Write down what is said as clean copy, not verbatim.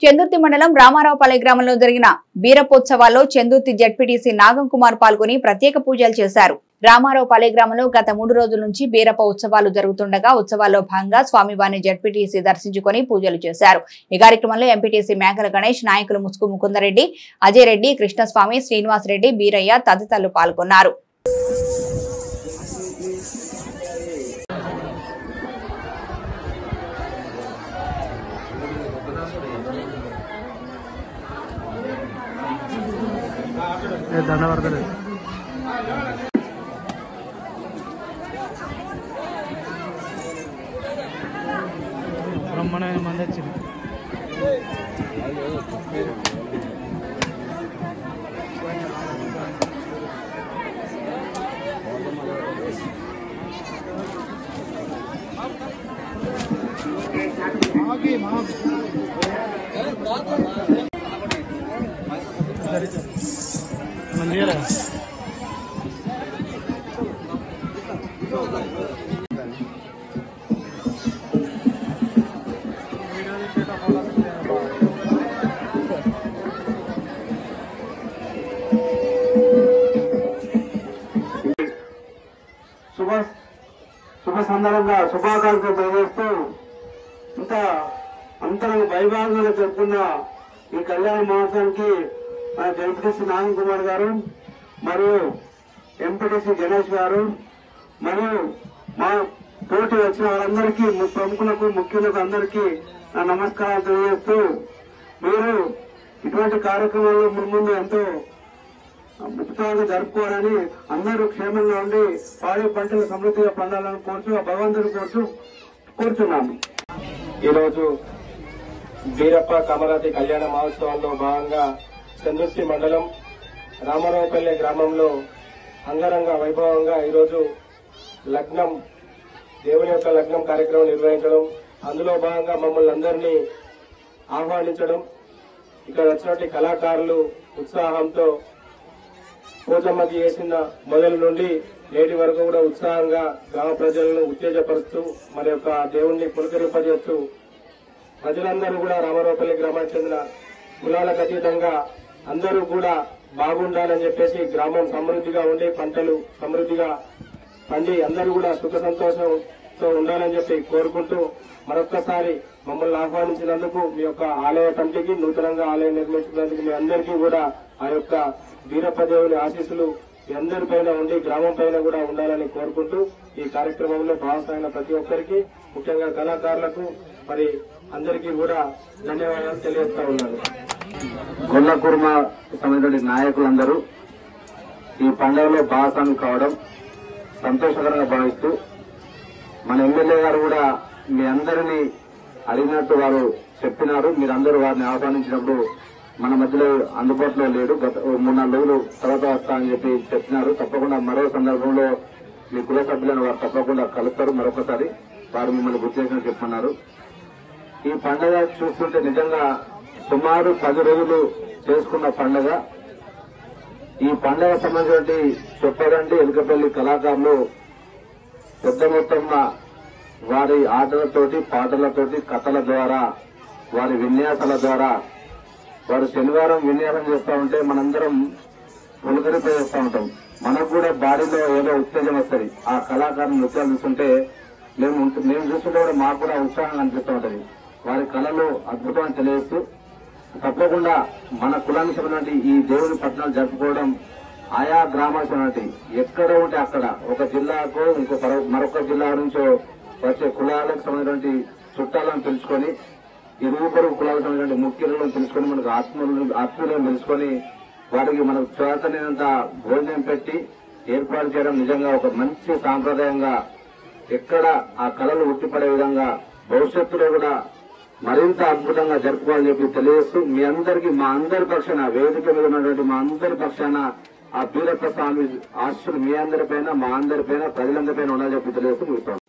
చెందుర్తి మండలం రామారావుపల్లి గ్రామంలో జరిగిన బీరపోత్సవాల్లో చెందుర్తి జడ్పీటీసీ నాగం కుమార్ పాల్గొని ప్రత్యేక పూజలు చేశారు. రామారావుపల్లి గ్రామంలో గత 3 రోజుల నుంచి బీరప ఉత్సవాలు జరుగుతుండగా ఉత్సవాల్లో భాగంగా స్వామివారిని జడ్పీటీసీ దర్శించుకొని పూజలు చేశారు. ఈ కార్యక్రమంలో ఎంపీటీసీ మేకల గణేష్, నాయకులు ముసుగు ముకుందరెడ్డి, అజయ్ రెడ్డి, కృష్ణస్వామి, శ్రీనివాస్ రెడ్డి, బీరయ్య తదితరులు పాల్గొన్నారు. దండవర్తలేదు బ్రహ్మణమైన మంది వచ్చింది. मंदिर है శుభ సందర్భంగా శుభాకాంక్షలు తెలియజేస్తూ ఇంత అంతరంగ వైభవంగా జరుపుకున్న ఈ కళ్యాణ మహోత్సవానికి మన జడ్పీటీసీ నాగం కుమార్ గారు మరియు ఎంపీటీసీ గణేష్ గారు మరియు మా తోటి వచ్చిన వాళ్ళందరికీ ప్రముఖులకు ముఖ్యులకు అందరికీ నా నమస్కారాలు తెలియజేస్తూ మీరు ఇటువంటి కార్యక్రమాల్లో ముందు ఎంతో ఉత్సాహంగా జరుపుకోవాలని, అందరూ క్షేమంగా ఉండి పాడి పంటలు సమృద్ధిగా పండాలని కోరుతూ భగవంతుని కోరుతున్నాము. ఈరోజు బీరప్ప కమరాతి కళ్యాణ మహోత్సవాల్లో భాగంగా చెందుర్తి మండలం రామారావుపల్లి గ్రామంలో అంగరంగ వైభవంగా ఈరోజు లగ్నం, దేవుని యొక్క లగ్నం కార్యక్రమం నిర్వహించడం, అందులో భాగంగా మమ్మల్ని అందరినీ ఆహ్వానించడం, ఇక్కడ వచ్చినటువంటి కళాకారులు ఉత్సాహంతో పోచమ్మకి చేసిన మొదలు నుండి నేటి వరకు కూడా ఉత్సాహంగా గ్రామ ప్రజలను ఉత్తేజపరుస్తూ మరి యొక్క దేవుణ్ణి పులకరింపజేస్తూ ప్రజలందరూ కూడా రామారావుపల్లి గ్రామానికి చెందిన కులాలకు అతీతంగా అందరూ కూడా బాగుండాలని చెప్పేసి గ్రామం సమృద్ధిగా ఉండి పంటలు సమృద్ధిగా పండి అందరూ కూడా సుఖ సంతోషంతో ఉండాలని చెప్పి కోరుకుంటూ మరొక్కసారి మమ్మల్ని ఆహ్వానించినందుకు మీ యొక్క ఆలయ కమిటీకి, నూతనంగా ఆలయం నిర్మించినందుకు మీ అందరికీ కూడా ఆ యొక్క బీరప్ప దేవుని ఆశీస్సులు మీ అందరిపైన ఉండి గ్రామం పైన కూడా ఉండాలని కోరుకుంటూ ఈ కార్యక్రమంలో భాగస్వామైన ప్రతి ఒక్కరికి, ముఖ్యంగా కళాకారులకు మరి అందరికీ కూడా ధన్యవాదాలు తెలియజేస్తా ఉన్నాను. గొల్ల కుర్మ సంబంధించిన నాయకులందరూ ఈ పండుగలో భాగస్వామి కావడం సంతోషకరంగా భావిస్తూ మన ఎమ్మెల్యే గారు కూడా మీ అందరినీ అడిగినట్టు వారు చెప్పినారు. మీరందరూ వారిని ఆహ్వానించినప్పుడు మన మధ్యలో అందుబాటులో లేడు, గత 3-4 రోజులు తర్వాత వస్తా అని చెప్పి చెప్పినారు. తప్పకుండా మరో సందర్భంలో మీ కుల సభ్యులను వారు తప్పకుండా కలుస్తారు. మరొకసారి వారు మిమ్మల్ని గుర్తు చేసినట్టు చెప్పన్నారు. ఈ పండుగ చూస్తుంటే నిజంగా సుమారు 10 రోజులు చేసుకున్న పండుగ. ఈ పండుగ సంబంధించి చెప్పారంటే ఎలుకపల్లి కళాకారులు పెద్ద మొత్తంలో వారి ఆటలతోటి, పాటలతోటి, కథల ద్వారా, వారి విన్యాసాల ద్వారా వారు శనివారం విన్యాసం చేస్తూ ఉంటే మనందరం పులకరిపోయేస్తూ ఉంటాం. మనకు కూడా బాడీలో ఏదో ఉత్తేజం వస్తుంది. ఆ కళాకారుల నృత్యాలు చూస్తుంటే మేము చూస్తుంటే కూడా మాకు కూడా ఉత్సాహంగా అనిపిస్తూ ఉంటది. వారి కళలు అద్భుతం తెలియజేస్తూ తప్పకుండా మన కులానికి సంబంధించి ఈ దేవుని పట్టణాలు జరుపుకోవడం ఆయా గ్రామాలకు ఎక్కడ ఉంటే అక్కడ ఒక జిల్లాకు మరొక జిల్లా నుంచో వచ్చే కులాలకు సంబంధించిన చుట్టాలను తెలుసుకొని, ఇరుగు పొరుగు కులాలకు సంబంధించిన ముఖ్యులను తెలుసుకొని, మనకు ఆత్మీయులను తెలుసుకొని వారికి మనకు చేతనైనంత భోజనం పెట్టి ఏర్పాటు చేయడం నిజంగా ఒక మంచి సాంప్రదాయంగా, ఎక్కడ ఆ కళలు ఉట్టిపడే విధంగా భవిష్యత్తులో కూడా మరింత అద్భుతంగా జరుపుకోవాలని చెప్పి తెలియజేస్తూ మీ అందరికీ మా అందరి పక్షాన, వేదిక మీద ఉన్నటువంటి మా అందరి పక్షాన ఆ బీరప్ప స్వామి ఆశీస్సులు మీ అందరిపైన, మా అందరిపైన, ప్రజలందరిపైన ఉండాలని చెప్పి తెలియజేస్తూ ముగిస్తాం.